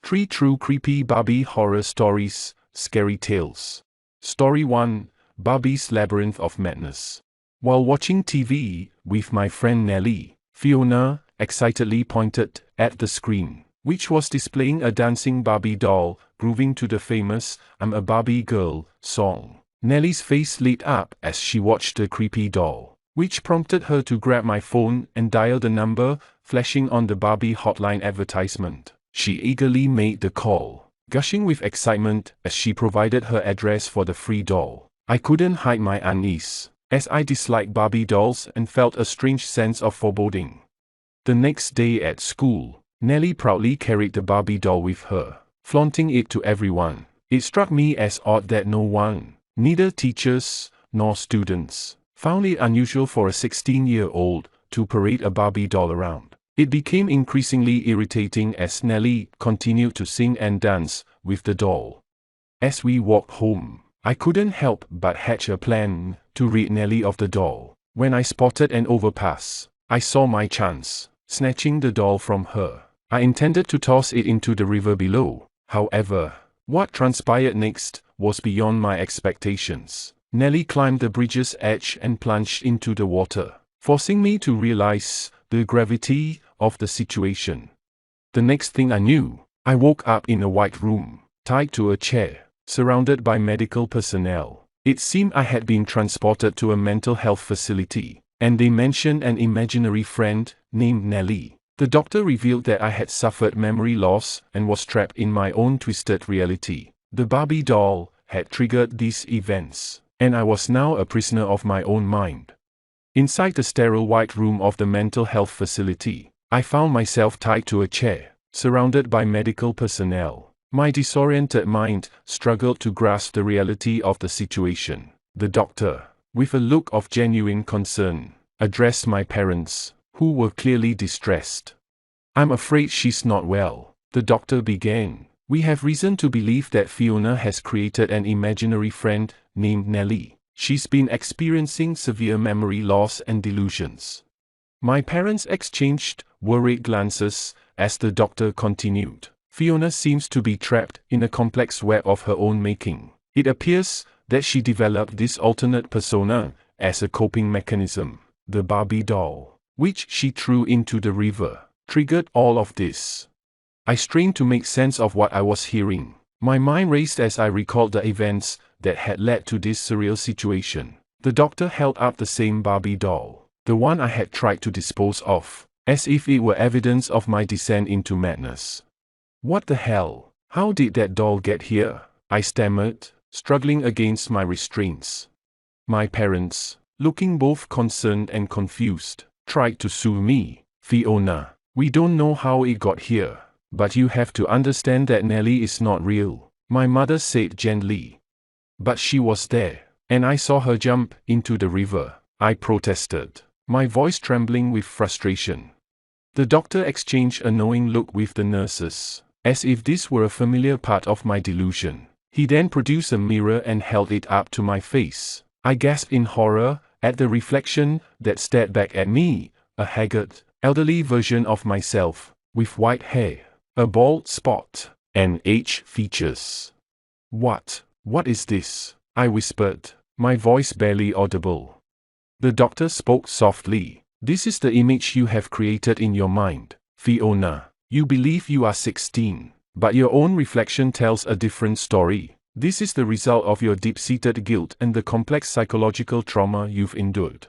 3 True Creepy Barbie Horror Stories, Scary Tales. Story 1, Barbie's Labyrinth of Madness. While watching TV with my friend Nellie, Fiona excitedly pointed at the screen, which was displaying a dancing Barbie doll, grooving to the famous "I'm a Barbie Girl" song. Nellie's face lit up as she watched the creepy doll, which prompted her to grab my phone and dial the number flashing on the Barbie hotline advertisement. She eagerly made the call, gushing with excitement as she provided her address for the free doll. I couldn't hide my unease, as I disliked Barbie dolls and felt a strange sense of foreboding. The next day at school, Nellie proudly carried the Barbie doll with her, flaunting it to everyone. It struck me as odd that no one, neither teachers nor students, found it unusual for a 16-year-old to parade a Barbie doll around. It became increasingly irritating as Nellie continued to sing and dance with the doll. As we walked home, I couldn't help but hatch a plan to rid Nellie of the doll. When I spotted an overpass, I saw my chance. Snatching the doll from her, I intended to toss it into the river below. However, what transpired next was beyond my expectations. Nellie climbed the bridge's edge and plunged into the water, forcing me to realize the gravity of the situation. The next thing I knew, I woke up in a white room, tied to a chair, surrounded by medical personnel. It seemed I had been transported to a mental health facility, and they mentioned an imaginary friend named Nellie. The doctor revealed that I had suffered memory loss and was trapped in my own twisted reality. The Barbie doll had triggered these events, and I was now a prisoner of my own mind. Inside the sterile white room of the mental health facility, I found myself tied to a chair, surrounded by medical personnel. My disoriented mind struggled to grasp the reality of the situation. The doctor, with a look of genuine concern, addressed my parents, who were clearly distressed. "I'm afraid she's not well," the doctor began. "We have reason to believe that Fiona has created an imaginary friend named Nellie. She's been experiencing severe memory loss and delusions." My parents exchanged worried glances as the doctor continued. "Fiona seems to be trapped in a complex web of her own making. It appears that she developed this alternate persona as a coping mechanism. The Barbie doll, which she threw into the river, triggered all of this." I strained to make sense of what I was hearing. My mind raced as I recalled the events that had led to this surreal situation. The doctor held up the same Barbie doll, the one I had tried to dispose of, as if it were evidence of my descent into madness. "What the hell? How did that doll get here?" I stammered, struggling against my restraints. My parents, looking both concerned and confused, tried to soothe me. "Fiona, we don't know how it got here, but you have to understand that Nellie is not real," my mother said gently. "But she was there, and I saw her jump into the river," I protested, my voice trembling with frustration. The doctor exchanged a knowing look with the nurses, as if this were a familiar part of my delusion. He then produced a mirror and held it up to my face. I gasped in horror at the reflection that stared back at me, a haggard, elderly version of myself, with white hair, a bald spot, and aged features. What is this?" I whispered, my voice barely audible. The doctor spoke softly. "This is the image you have created in your mind, Fiona. You believe you are 16, but your own reflection tells a different story. This is the result of your deep-seated guilt and the complex psychological trauma you've endured."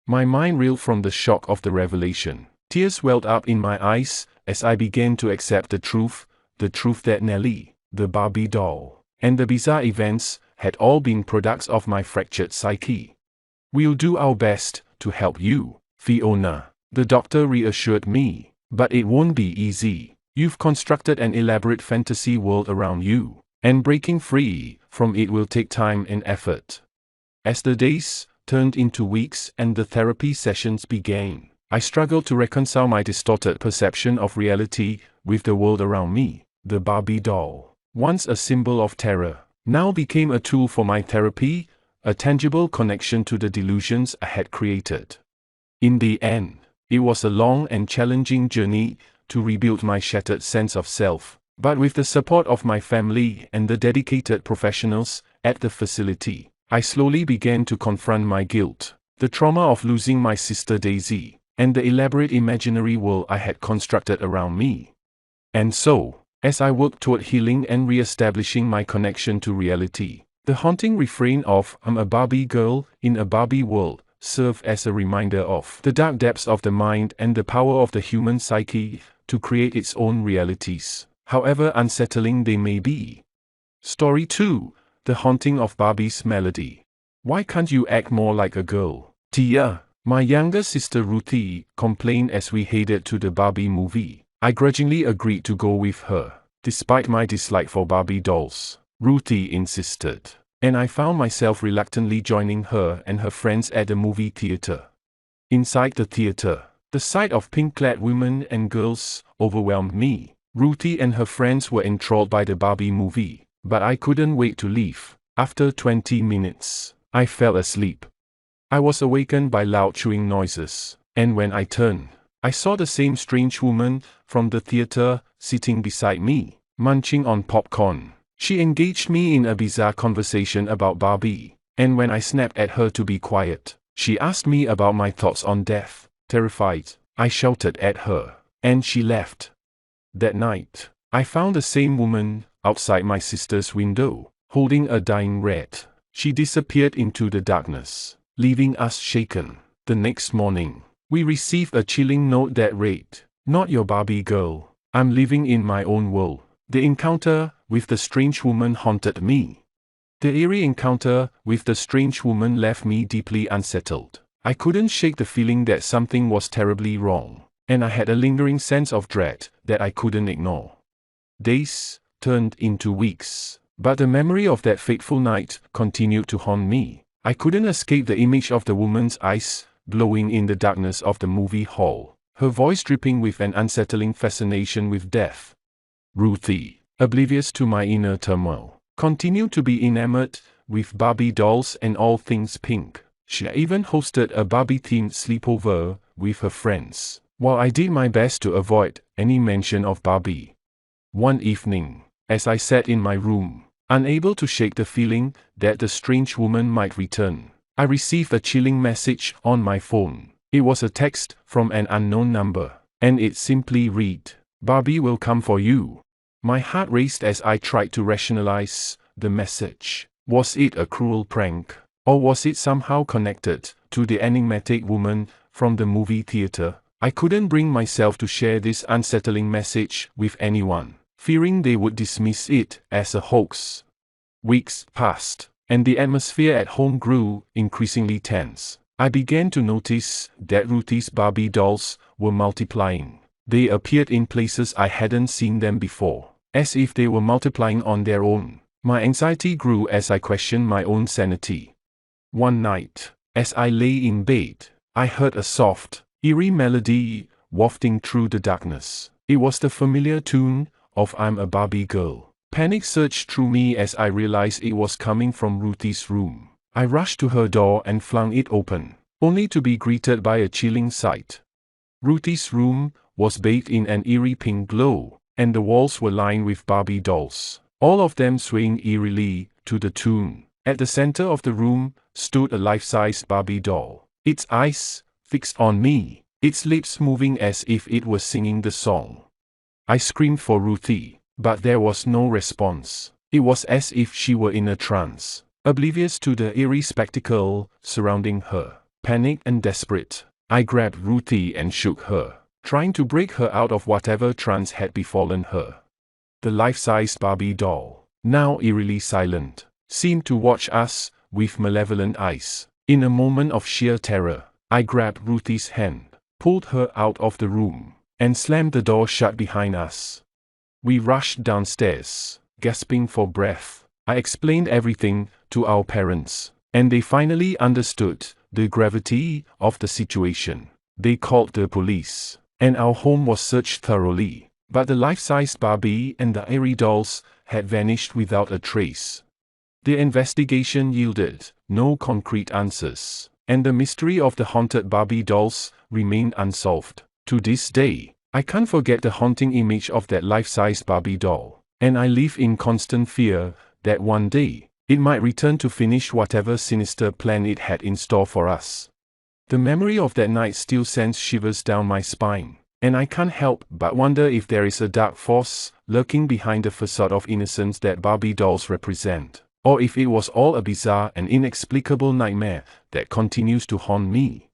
My mind reeled from the shock of the revelation. Tears welled up in my eyes as I began to accept the truth that Nellie, the Barbie doll, and the bizarre events had all been products of my fractured psyche. "We'll do our best to help you, Fiona," the doctor reassured me, "but it won't be easy. You've constructed an elaborate fantasy world around you, and breaking free from it will take time and effort." As the days turned into weeks and the therapy sessions began, I struggled to reconcile my distorted perception of reality with the world around me. The Barbie doll, once a symbol of terror, now became a tool for my therapy, a tangible connection to the delusions I had created. In the end, it was a long and challenging journey to rebuild my shattered sense of self, But with the support of my family and the dedicated professionals at the facility, I slowly began to confront my guilt, the trauma of losing my sister Daisy, and the elaborate imaginary world I had constructed around me. And so, as I worked toward healing and re-establishing my connection to reality, the haunting refrain of "I'm a Barbie girl in a Barbie world" served as a reminder of the dark depths of the mind and the power of the human psyche to create its own realities, however unsettling they may be. Story 2. The Haunting of Barbie's Melody. Why can't you act more like a girl, Tia? My younger sister Ruthie complained as we headed to the Barbie movie. I grudgingly agreed to go with her. Despite my dislike for Barbie dolls, Ruthie insisted, and I found myself reluctantly joining her and her friends at the movie theater. Inside the theater, the sight of pink-clad women and girls overwhelmed me. Ruthie and her friends were enthralled by the Barbie movie, but I couldn't wait to leave. After 20 minutes, I fell asleep. I was awakened by loud chewing noises, and when I turned, I saw the same strange woman from the theater sitting beside me, munching on popcorn. She engaged me in a bizarre conversation about Barbie, and when I snapped at her to be quiet, she asked me about my thoughts on death. Terrified, I shouted at her, and she left. That night, I found the same woman outside my sister's window, holding a dying rat. She disappeared into the darkness, leaving us shaken. The next morning, we received a chilling note that read, "Not your Barbie girl. I'm living in my own world." The encounter with the strange woman haunted me. The eerie encounter with the strange woman left me deeply unsettled. I couldn't shake the feeling that something was terribly wrong, and I had a lingering sense of dread that I couldn't ignore. Days turned into weeks, but the memory of that fateful night continued to haunt me. I couldn't escape the image of the woman's eyes glowing in the darkness of the movie hall, her voice dripping with an unsettling fascination with death. Ruthie, oblivious to my inner turmoil, continued to be enamored with Barbie dolls and all things pink. She even hosted a Barbie-themed sleepover with her friends, while I did my best to avoid any mention of Barbie. One evening, as I sat in my room, unable to shake the feeling that the strange woman might return, I received a chilling message on my phone. It was a text from an unknown number, and it simply read, "Barbie will come for you." My heart raced as I tried to rationalize the message. Was it a cruel prank, or was it somehow connected to the enigmatic woman from the movie theater? I couldn't bring myself to share this unsettling message with anyone, fearing they would dismiss it as a hoax. Weeks passed, and the atmosphere at home grew increasingly tense. I began to notice that Ruthie's Barbie dolls were multiplying. They appeared in places I hadn't seen them before, as if they were multiplying on their own. My anxiety grew as I questioned my own sanity. One night, as I lay in bed, I heard a soft, eerie melody wafting through the darkness. It was the familiar tune of "I'm a Barbie Girl." Panic surged through me as I realized it was coming from Ruthie's room. I rushed to her door and flung it open, only to be greeted by a chilling sight. Ruthie's room was bathed in an eerie pink glow, and the walls were lined with Barbie dolls, all of them swaying eerily to the tune. At the center of the room stood a life-sized Barbie doll, its eyes fixed on me, its lips moving as if it was singing the song. I screamed for Ruthie, but there was no response. It was as if she were in a trance, oblivious to the eerie spectacle surrounding her. Panicked and desperate, I grabbed Ruthie and shook her, trying to break her out of whatever trance had befallen her. The life-sized Barbie doll, now eerily silent, seemed to watch us with malevolent eyes. In a moment of sheer terror, I grabbed Ruthie's hand, pulled her out of the room, and slammed the door shut behind us. We rushed downstairs, gasping for breath. I explained everything to our parents, and they finally understood the gravity of the situation. They called the police, and our home was searched thoroughly, but the life-sized Barbie and the eerie dolls had vanished without a trace. The investigation yielded no concrete answers, and the mystery of the haunted Barbie dolls remained unsolved. To this day, I can't forget the haunting image of that life-sized Barbie doll, and I live in constant fear that one day, it might return to finish whatever sinister plan it had in store for us. The memory of that night still sends shivers down my spine, and I can't help but wonder if there is a dark force lurking behind the facade of innocence that Barbie dolls represent, or if it was all a bizarre and inexplicable nightmare that continues to haunt me.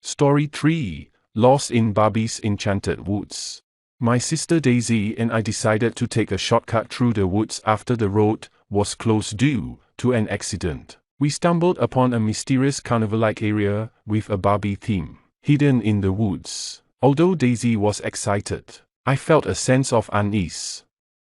Story 3: Lost in Barbie's Enchanted Woods. My sister Daisy and I decided to take a shortcut through the woods after the road was closed due to an accident. We stumbled upon a mysterious carnival-like area with a Barbie theme, hidden in the woods. Although Daisy was excited, I felt a sense of unease.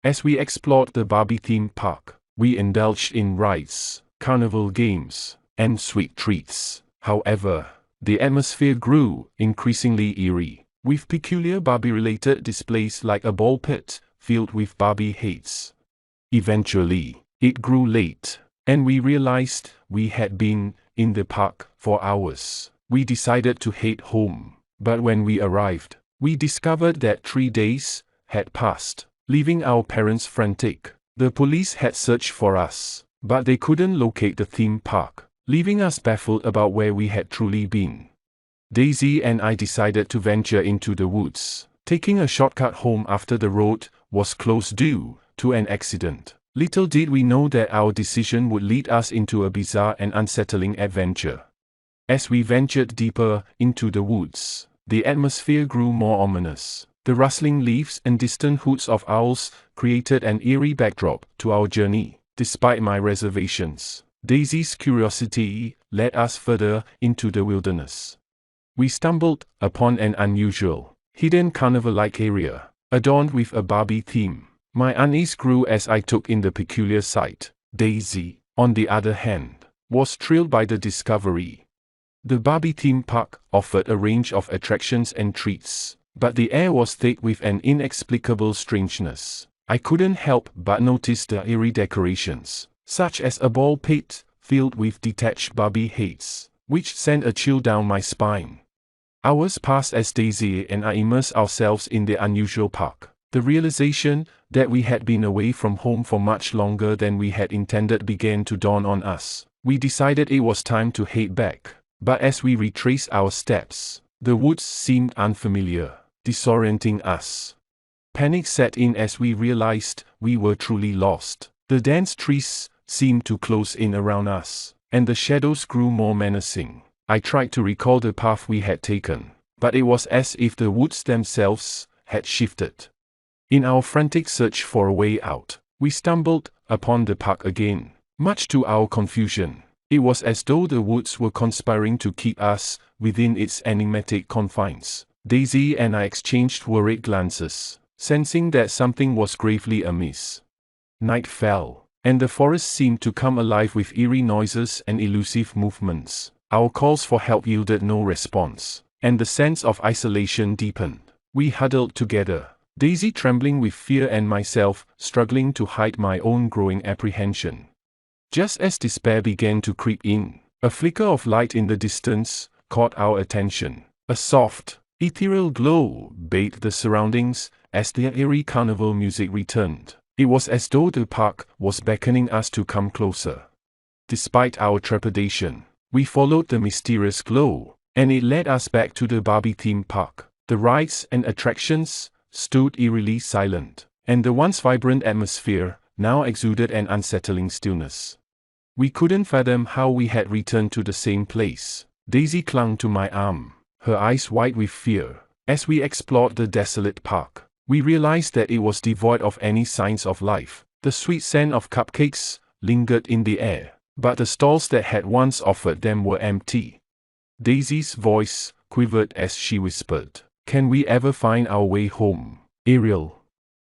As we explored the Barbie theme park, we indulged in rides, carnival games, and sweet treats. However, the atmosphere grew increasingly eerie, with peculiar Barbie-related displays like a ball pit filled with Barbie heads. Eventually, it grew late, and we realized we had been in the park for hours. We decided to head home, but when we arrived, we discovered that 3 days had passed, leaving our parents frantic. The police had searched for us, but they couldn't locate the theme park, leaving us baffled about where we had truly been. Daisy and I decided to venture into the woods, taking a shortcut home after the road was closed due to an accident. Little did we know that our decision would lead us into a bizarre and unsettling adventure. As we ventured deeper into the woods, the atmosphere grew more ominous. The rustling leaves and distant hoots of owls created an eerie backdrop to our journey. Despite my reservations, Daisy's curiosity led us further into the wilderness. We stumbled upon an unusual, hidden carnival-like area, adorned with a Barbie theme. My unease grew as I took in the peculiar sight. Daisy, on the other hand, was thrilled by the discovery. The Barbie theme park offered a range of attractions and treats, but the air was thick with an inexplicable strangeness. I couldn't help but notice the eerie decorations, such as a ball pit filled with detached Barbie heads, which sent a chill down my spine. Hours passed as Daisy and I immersed ourselves in the unusual park. The realization that we had been away from home for much longer than we had intended began to dawn on us. We decided it was time to head back, but as we retraced our steps, the woods seemed unfamiliar, disorienting us. Panic set in as we realized we were truly lost. The dense trees seemed to close in around us, and the shadows grew more menacing. I tried to recall the path we had taken, but it was as if the woods themselves had shifted. In our frantic search for a way out, we stumbled upon the park again. Much to our confusion, it was as though the woods were conspiring to keep us within its enigmatic confines. Daisy and I exchanged worried glances, sensing that something was gravely amiss. Night fell, and the forest seemed to come alive with eerie noises and elusive movements. Our calls for help yielded no response, and the sense of isolation deepened. We huddled together, Daisy trembling with fear and myself struggling to hide my own growing apprehension. Just as despair began to creep in, a flicker of light in the distance caught our attention. A soft, ethereal glow bathed the surroundings as the eerie carnival music returned. It was as though the park was beckoning us to come closer. Despite our trepidation, we followed the mysterious glow, and it led us back to the Barbie theme park. The rides and attractions stood eerily silent, and the once vibrant atmosphere now exuded an unsettling stillness. We couldn't fathom how we had returned to the same place. Daisy clung to my arm, her eyes wide with fear. As we explored the desolate park, we realized that it was devoid of any signs of life. The sweet scent of cupcakes lingered in the air, but the stalls that had once offered them were empty. Daisy's voice quivered as she whispered, "Can we ever find our way home, Ariel?"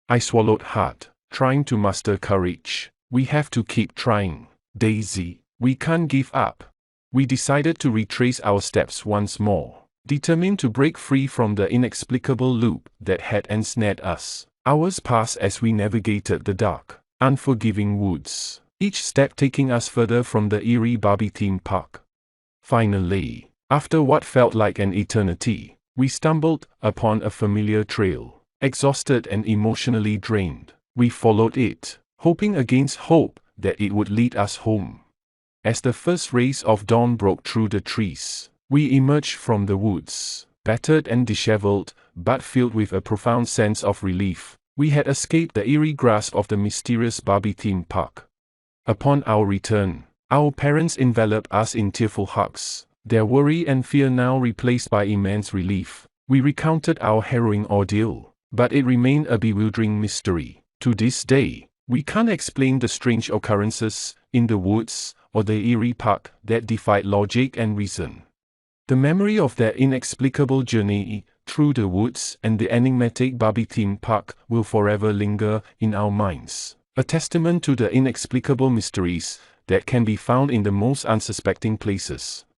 I swallowed hard, trying to muster courage. "We have to keep trying, Daisy. We can't give up." We decided to retrace our steps once more, determined to break free from the inexplicable loop that had ensnared us. Hours passed as we navigated the dark, unforgiving woods, each step taking us further from the eerie Barbie theme park. Finally, after what felt like an eternity, We stumbled upon a familiar trail. Exhausted and emotionally drained, we followed it, hoping against hope that it would lead us home. As the first rays of dawn broke through the trees, we emerged from the woods, battered and disheveled, but filled with a profound sense of relief. We had escaped the eerie grasp of the mysterious Barbie theme park. Upon our return, our parents enveloped us in tearful hugs, their worry and fear now replaced by immense relief. We recounted our harrowing ordeal, but it remained a bewildering mystery. To this day, we can't explain the strange occurrences in the woods or the eerie park that defied logic and reason. The memory of that inexplicable journey through the woods and the enigmatic Barbie theme park will forever linger in our minds, a testament to the inexplicable mysteries that can be found in the most unsuspecting places.